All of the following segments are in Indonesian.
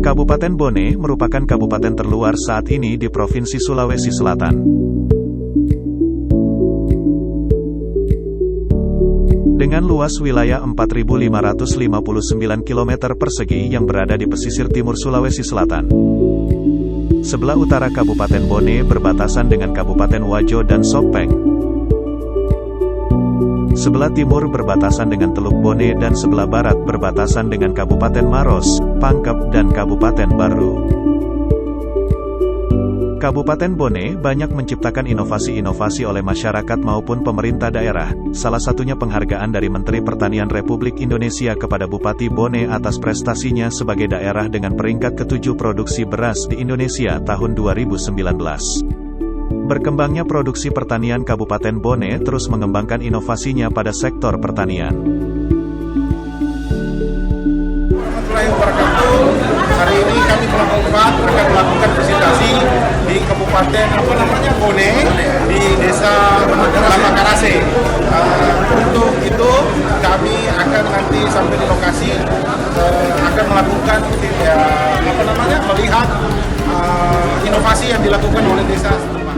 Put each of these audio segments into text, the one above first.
Kabupaten Bone merupakan kabupaten terluar saat ini di Provinsi Sulawesi Selatan. Dengan luas wilayah 4.559 km persegi yang berada di pesisir timur Sulawesi Selatan. Sebelah utara Kabupaten Bone berbatasan dengan Kabupaten Wajo dan Sopeng. Sebelah timur berbatasan dengan Teluk Bone dan sebelah barat berbatasan dengan Kabupaten Maros, Pangkep dan Kabupaten Baru. Kabupaten Bone banyak menciptakan inovasi-inovasi oleh masyarakat maupun pemerintah daerah, salah satunya penghargaan dari Menteri Pertanian Republik Indonesia kepada Bupati Bone atas prestasinya sebagai daerah dengan peringkat ke-7 produksi beras di Indonesia tahun 2019. Berkembangnya produksi pertanian Kabupaten Bone terus mengembangkan inovasinya pada sektor pertanian. Hari ini kami akan melakukan presentasi di Kabupaten Bone di Desa Lamakarase. Untuk itu kami akan nanti sampai di lokasi akan melakukan melihat inovasi yang dilakukan oleh desa setempat.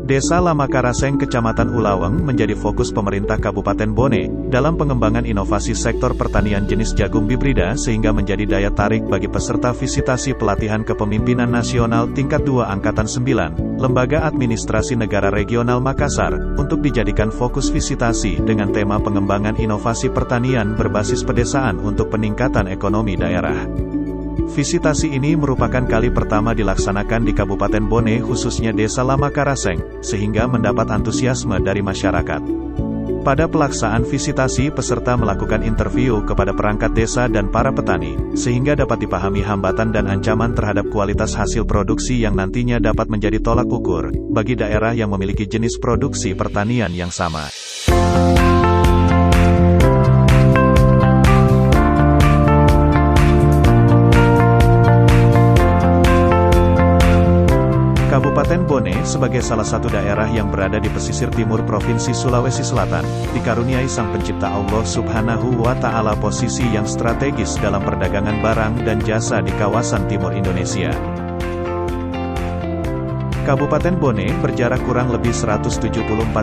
Desa Lamakaraseng, Kecamatan Ulaweng menjadi fokus pemerintah Kabupaten Bone dalam pengembangan inovasi sektor pertanian jenis jagung hibrida sehingga menjadi daya tarik bagi peserta visitasi pelatihan kepemimpinan nasional tingkat 2 Angkatan 9, Lembaga Administrasi Negara Regional Makassar, untuk dijadikan fokus visitasi dengan tema pengembangan inovasi pertanian berbasis pedesaan untuk peningkatan ekonomi daerah. Visitasi ini merupakan kali pertama dilaksanakan di Kabupaten Bone khususnya Desa Lamakaraseng, sehingga mendapat antusiasme dari masyarakat. Pada pelaksanaan visitasi peserta melakukan interview kepada perangkat desa dan para petani, sehingga dapat dipahami hambatan dan ancaman terhadap kualitas hasil produksi yang nantinya dapat menjadi tolak ukur bagi daerah yang memiliki jenis produksi pertanian yang sama. Kabupaten Bone sebagai salah satu daerah yang berada di pesisir timur Provinsi Sulawesi Selatan, dikaruniai Sang Pencipta Allah Subhanahu wa Ta'ala posisi yang strategis dalam perdagangan barang dan jasa di kawasan timur Indonesia. Kabupaten Bone berjarak kurang lebih 174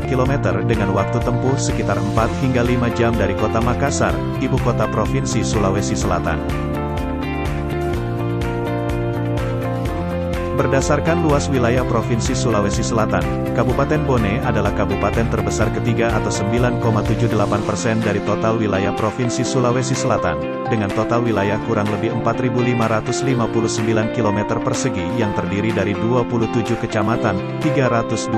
km dengan waktu tempuh sekitar 4 hingga 5 jam dari kota Makassar, ibu kota Provinsi Sulawesi Selatan. Berdasarkan luas wilayah Provinsi Sulawesi Selatan, Kabupaten Bone adalah kabupaten terbesar ketiga atau 9,78% dari total wilayah Provinsi Sulawesi Selatan, dengan total wilayah kurang lebih 4.559 km persegi yang terdiri dari 27 kecamatan, 328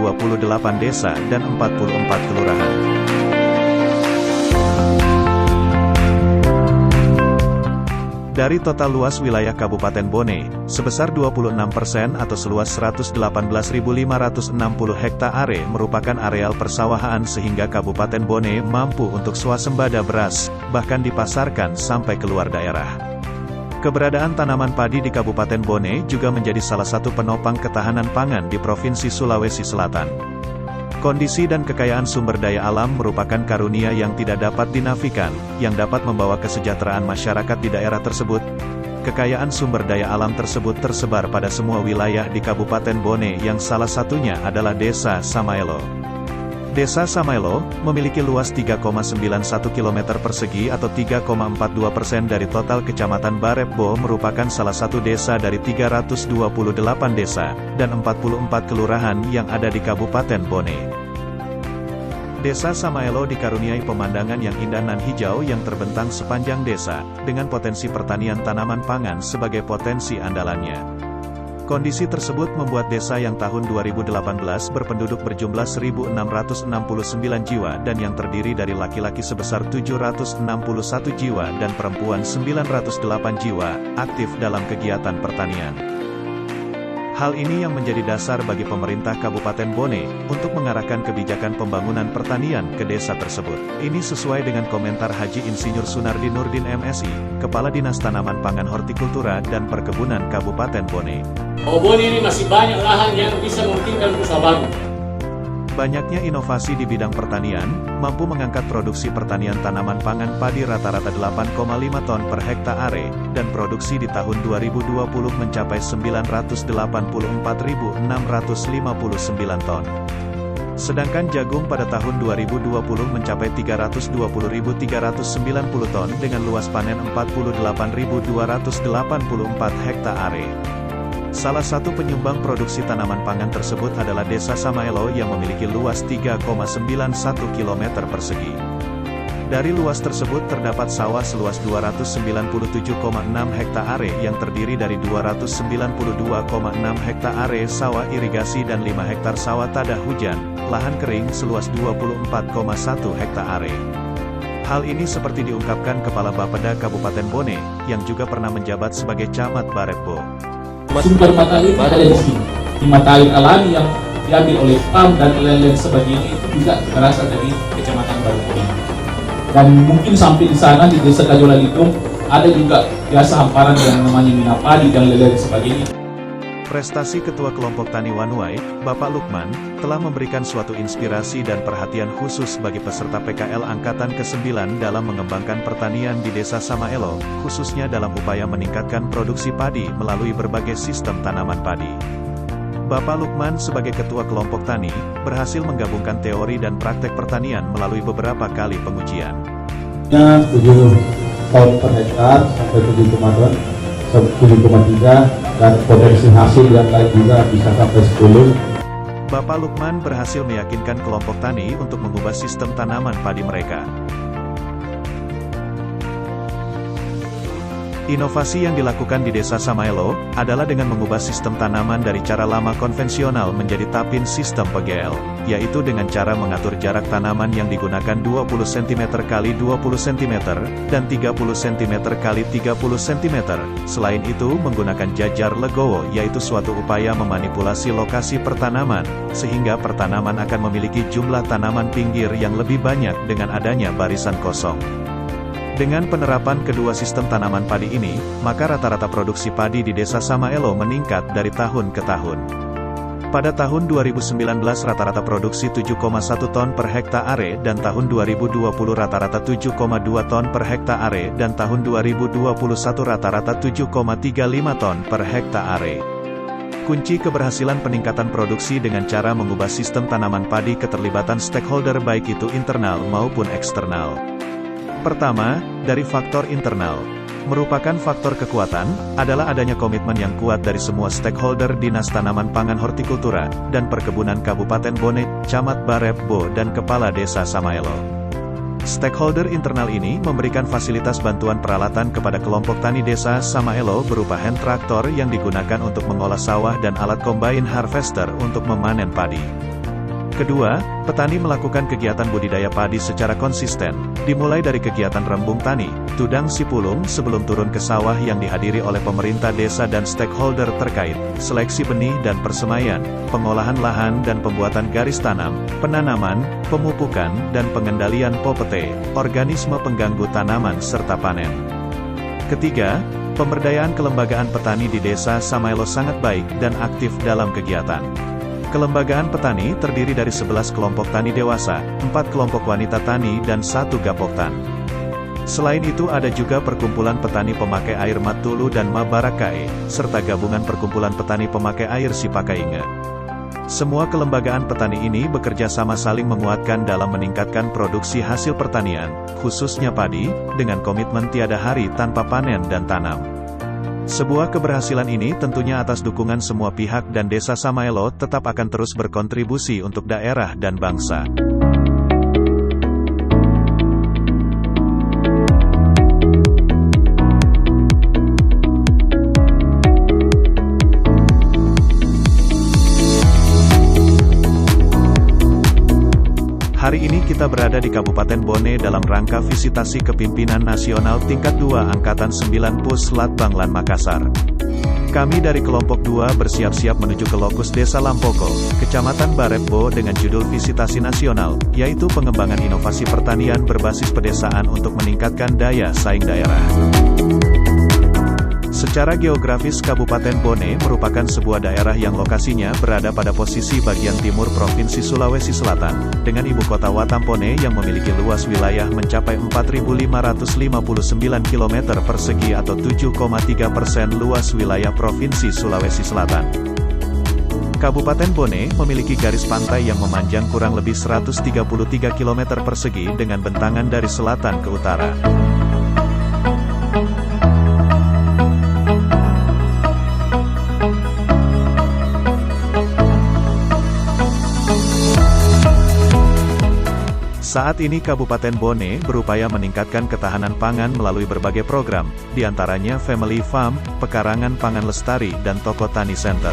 desa, dan 44 kelurahan. Dari total luas wilayah Kabupaten Bone, sebesar 26% atau seluas 118.560 hektare merupakan areal persawahan sehingga Kabupaten Bone mampu untuk swasembada beras, bahkan dipasarkan sampai keluar daerah. Keberadaan tanaman padi di Kabupaten Bone juga menjadi salah satu penopang ketahanan pangan di Provinsi Sulawesi Selatan. Kondisi dan kekayaan sumber daya alam merupakan karunia yang tidak dapat dinafikan, yang dapat membawa kesejahteraan masyarakat di daerah tersebut. Kekayaan sumber daya alam tersebut tersebar pada semua wilayah di Kabupaten Bone yang salah satunya adalah Desa Samaelo. Desa Samaelo memiliki luas 3,91 km persegi atau 3,42% dari total Kecamatan Barepbo, merupakan salah satu desa dari 328 desa, dan 44 kelurahan yang ada di Kabupaten Bone. Desa Samaelo dikaruniai pemandangan yang indah nan hijau yang terbentang sepanjang desa, dengan potensi pertanian tanaman pangan sebagai potensi andalannya. Kondisi tersebut membuat desa yang tahun 2018 berpenduduk berjumlah 1.669 jiwa dan yang terdiri dari laki-laki sebesar 761 jiwa dan perempuan 908 jiwa, aktif dalam kegiatan pertanian. Hal ini yang menjadi dasar bagi pemerintah Kabupaten Bone untuk mengarahkan kebijakan pembangunan pertanian ke desa tersebut. Ini sesuai dengan komentar Haji Insinyur Sunardi Nurdin MSI, Kepala Dinas Tanaman Pangan Hortikultura dan Perkebunan Kabupaten Bone. Bone ini masih banyak lahan yang bisa memungkinkan usaha baru. Banyaknya inovasi di bidang pertanian, mampu mengangkat produksi pertanian tanaman pangan padi rata-rata 8,5 ton per hektar are, dan produksi di tahun 2020 mencapai 984.659 ton. Sedangkan jagung pada tahun 2020 mencapai 320.390 ton dengan luas panen 48.284 hektar are. Salah satu penyumbang produksi tanaman pangan tersebut adalah Desa Samaelo yang memiliki luas 3,91 km persegi. Dari luas tersebut terdapat sawah seluas 297,6 hektar are yang terdiri dari 292,6 hektar are sawah irigasi dan 5 hektar sawah tada hujan, lahan kering seluas 24,1 hektar are. Hal ini seperti diungkapkan Kepala Bapeda Kabupaten Bone, yang juga pernah menjabat sebagai Camat Barepbo. Sumber mata air ada di sini. Di mata air alami yang diambil oleh PAM dan lain-lain sebagainya itu juga berasal dari Kecamatan Barepbo. Dan mungkin sampai di sana di Desa Kajolalitung ada juga biasa hamparan yang namanya mina padi dan lain-lain sebagainya. Prestasi Ketua Kelompok Tani Wanuai, Bapak Lukman, telah memberikan suatu inspirasi dan perhatian khusus bagi peserta PKL Angkatan ke-9 dalam mengembangkan pertanian di Desa Samaelo, khususnya dalam upaya meningkatkan produksi padi melalui berbagai sistem tanaman padi. Bapak Lukman sebagai Ketua Kelompok Tani, berhasil menggabungkan teori dan praktek pertanian melalui beberapa kali pengujian. 7 ton per hektar sampai 7,3 dan potensi hasil yang lain juga bisa sampai 10. Bapak Lukman berhasil meyakinkan kelompok tani untuk mengubah sistem tanaman padi mereka. Inovasi yang dilakukan di Desa Samaelo adalah dengan mengubah sistem tanaman dari cara lama konvensional menjadi tapin sistem PGL, yaitu dengan cara mengatur jarak tanaman yang digunakan 20 cm x 20 cm dan 30 cm x 30 cm. Selain itu menggunakan jajar legowo, yaitu suatu upaya memanipulasi lokasi pertanaman, sehingga pertanaman akan memiliki jumlah tanaman pinggir yang lebih banyak dengan adanya barisan kosong. Dengan penerapan kedua sistem tanaman padi ini, maka rata-rata produksi padi di Desa Samaelo meningkat dari tahun ke tahun. Pada tahun 2019 rata-rata produksi 7,1 ton per hektar are dan tahun 2020 rata-rata 7,2 ton per hektar are dan tahun 2021 rata-rata 7,35 ton per hektar are. Kunci keberhasilan peningkatan produksi dengan cara mengubah sistem tanaman padi keterlibatan stakeholder baik itu internal maupun eksternal. Pertama, dari faktor internal. Merupakan faktor kekuatan, adalah adanya komitmen yang kuat dari semua stakeholder Dinas Tanaman Pangan Hortikultura, dan Perkebunan Kabupaten Bone, Camat Barepbo dan Kepala Desa Samaelo. Stakeholder internal ini memberikan fasilitas bantuan peralatan kepada kelompok tani Desa Samaelo berupa hand traktor yang digunakan untuk mengolah sawah dan alat combine harvester untuk memanen padi. Kedua, petani melakukan kegiatan budidaya padi secara konsisten, dimulai dari kegiatan rembung tani, tudang sipulung sebelum turun ke sawah yang dihadiri oleh pemerintah desa dan stakeholder terkait, seleksi benih dan persemaian, pengolahan lahan dan pembuatan garis tanam, penanaman, pemupukan dan pengendalian popete, organisme pengganggu tanaman serta panen. Ketiga, pemberdayaan kelembagaan petani di Desa Samaelo sangat baik dan aktif dalam kegiatan. Kelembagaan petani terdiri dari 11 kelompok tani dewasa, 4 kelompok wanita tani dan 1 gapoktan. Selain itu ada juga perkumpulan petani pemakai air Matulu dan Mabarakae, serta gabungan perkumpulan petani pemakai air Sipakainge. Semua kelembagaan petani ini bekerja sama saling menguatkan dalam meningkatkan produksi hasil pertanian, khususnya padi, dengan komitmen tiada hari tanpa panen dan tanam. Sebuah keberhasilan ini tentunya atas dukungan semua pihak dan Desa Samaelo tetap akan terus berkontribusi untuk daerah dan bangsa. Hari ini kita berada di Kabupaten Bone dalam rangka visitasi Kepimpinan Nasional Tingkat 2 Angkatan 9 Puslat Banglan Makassar. Kami dari kelompok 2 bersiap-siap menuju ke lokus Desa Lampoko, Kecamatan Barepbo dengan judul Visitasi Nasional, yaitu pengembangan inovasi pertanian berbasis pedesaan untuk meningkatkan daya saing daerah. Secara geografis Kabupaten Bone merupakan sebuah daerah yang lokasinya berada pada posisi bagian timur Provinsi Sulawesi Selatan, dengan ibu kota Watampone yang memiliki luas wilayah mencapai 4.559 km persegi atau 7,3% luas wilayah Provinsi Sulawesi Selatan. Kabupaten Bone memiliki garis pantai yang memanjang kurang lebih 133 km persegi dengan bentangan dari selatan ke utara. Saat ini Kabupaten Bone berupaya meningkatkan ketahanan pangan melalui berbagai program, diantaranya Family Farm, Pekarangan Pangan Lestari dan Toko Tani Center.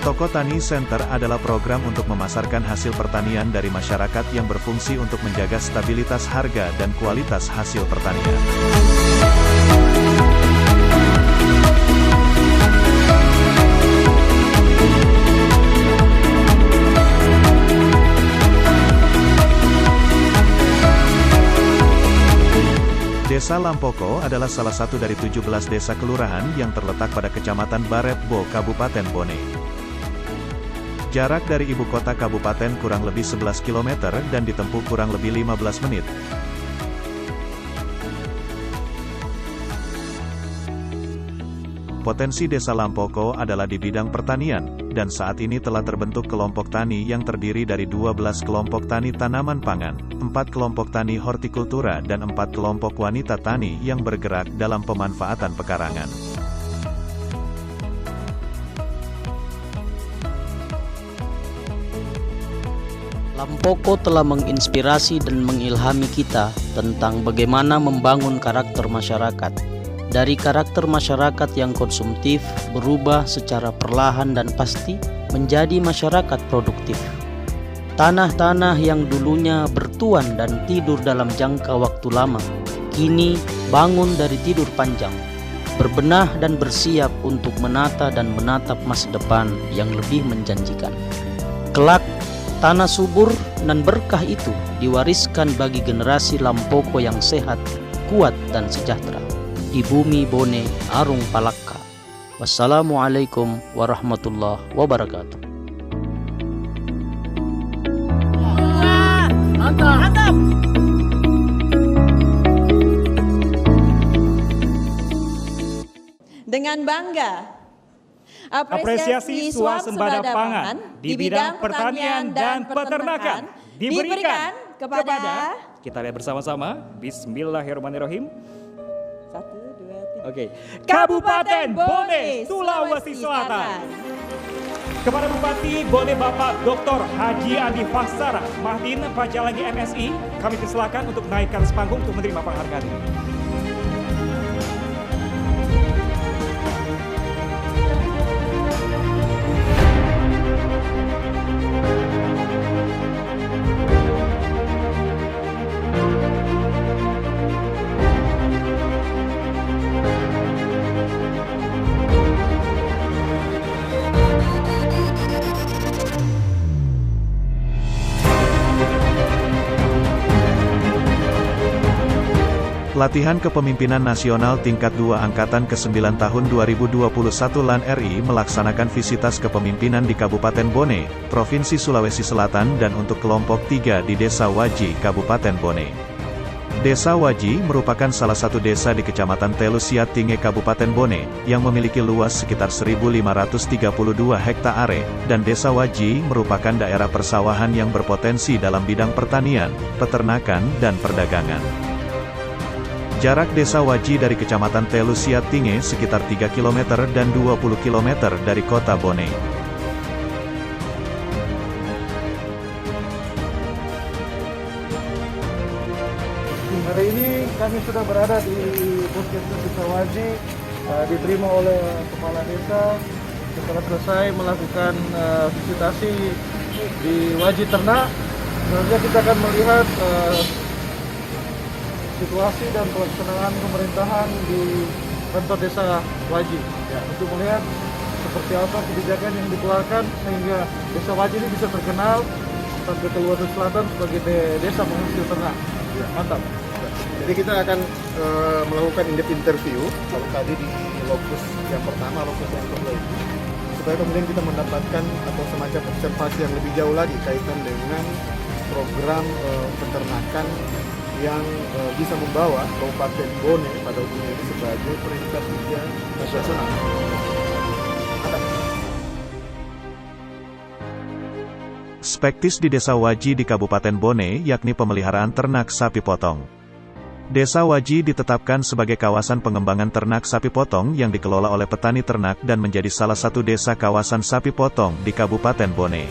Toko Tani Center adalah program untuk memasarkan hasil pertanian dari masyarakat yang berfungsi untuk menjaga stabilitas harga dan kualitas hasil pertanian. Desa Lampoko adalah salah satu dari 17 desa kelurahan yang terletak pada Kecamatan Baretbo, Kabupaten Bone. Jarak dari ibu kota kabupaten kurang lebih 11 km dan ditempuh kurang lebih 15 menit. Potensi Desa Lampoko adalah di bidang pertanian, dan saat ini telah terbentuk kelompok tani yang terdiri dari 12 kelompok tani tanaman pangan, 4 kelompok tani hortikultura dan 4 kelompok wanita tani yang bergerak dalam pemanfaatan pekarangan. Lampoko telah menginspirasi dan mengilhami kita tentang bagaimana membangun karakter masyarakat. Dari karakter masyarakat yang konsumtif berubah secara perlahan dan pasti menjadi masyarakat produktif. Tanah-tanah yang dulunya bertuan dan tidur dalam jangka waktu lama, kini bangun dari tidur panjang, berbenah dan bersiap untuk menata dan menatap masa depan yang lebih menjanjikan. Kelak, tanah subur dan berkah itu diwariskan bagi generasi Lampoko yang sehat, kuat dan sejahtera. Di bumi Bone Arung Palakka. Wassalamualaikum warahmatullahi wabarakatuh. Mantap. Dengan bangga, apresiasi swasembada pangan di bidang pertanian dan peternakan diberikan kepada, kita lihat bersama-sama, Bismillahirrahmanirrahim. 1, 2, 3. Oke, Kabupaten Bone, Sulawesi Selatan. Kepada Bupati Bone Bapak Dr. Haji Andi Faksara Mahdin Pajalangi MSI, kami persilakan untuk naik ke atas panggung untuk menerima penghargaan ini. Latihan Kepemimpinan Nasional Tingkat 2 Angkatan ke-9 tahun 2021 LAN RI melaksanakan visitas kepemimpinan di Kabupaten Bone, Provinsi Sulawesi Selatan dan untuk kelompok 3 di Desa Waji, Kabupaten Bone. Desa Waji merupakan salah satu desa di Kecamatan Telusiat Tinge, Kabupaten Bone, yang memiliki luas sekitar 1.532 hektare, dan Desa Waji merupakan daerah persawahan yang berpotensi dalam bidang pertanian, peternakan, dan perdagangan. Jarak Desa Waji dari Kecamatan Telusiat Tinge sekitar 3 km dan 20 km dari kota Bone. Hari ini kami sudah berada di Puskesmas Desa Waji, diterima oleh Kepala Desa setelah selesai melakukan visitasi di Waji Ternak. Selanjutnya kita akan melihat situasi dan pelaksanaan pemerintahan di kantor Desa Waji, untuk melihat seperti apa kebijakan yang dikeluarkan sehingga Desa Waji ini bisa terkenal sampai ke luar selatan sebagai desa penghasil ternak. Ya. Mantap. Jadi kita akan melakukan in-depth interview, kalau tadi di lokus yang pertama, lokus yang kedua itu, supaya kemudian kita mendapatkan atau semacam observasi yang lebih jauh lagi kaitan dengan program peternakan yang bisa membawa Kabupaten Bone pada umumnya ini sebagai peringkat 3 nasional. Spektis di Desa Waji di Kabupaten Bone yakni pemeliharaan ternak sapi potong. Desa Waji ditetapkan sebagai kawasan pengembangan ternak sapi potong yang dikelola oleh petani ternak dan menjadi salah satu desa kawasan sapi potong di Kabupaten Bone.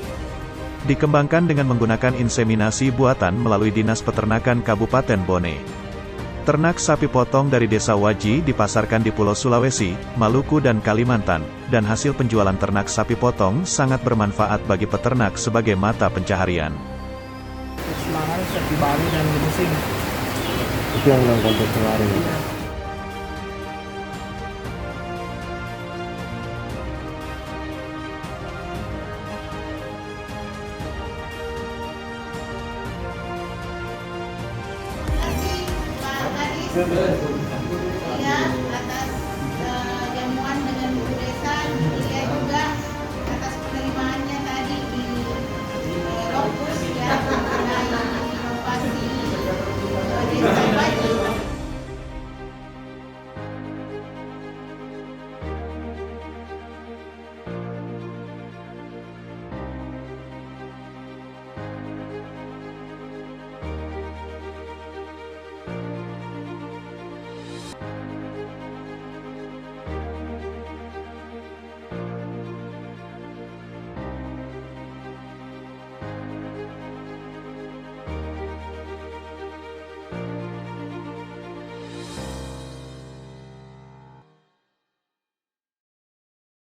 Dikembangkan dengan menggunakan inseminasi buatan melalui Dinas Peternakan Kabupaten Bone. Ternak sapi potong dari Desa Waji dipasarkan di Pulau Sulawesi, Maluku dan Kalimantan, dan hasil penjualan ternak sapi potong sangat bermanfaat bagi peternak sebagai mata pencaharian. Semangat di Bali dan di Mesir. Itu yang nonton kemarin. Terima kasih.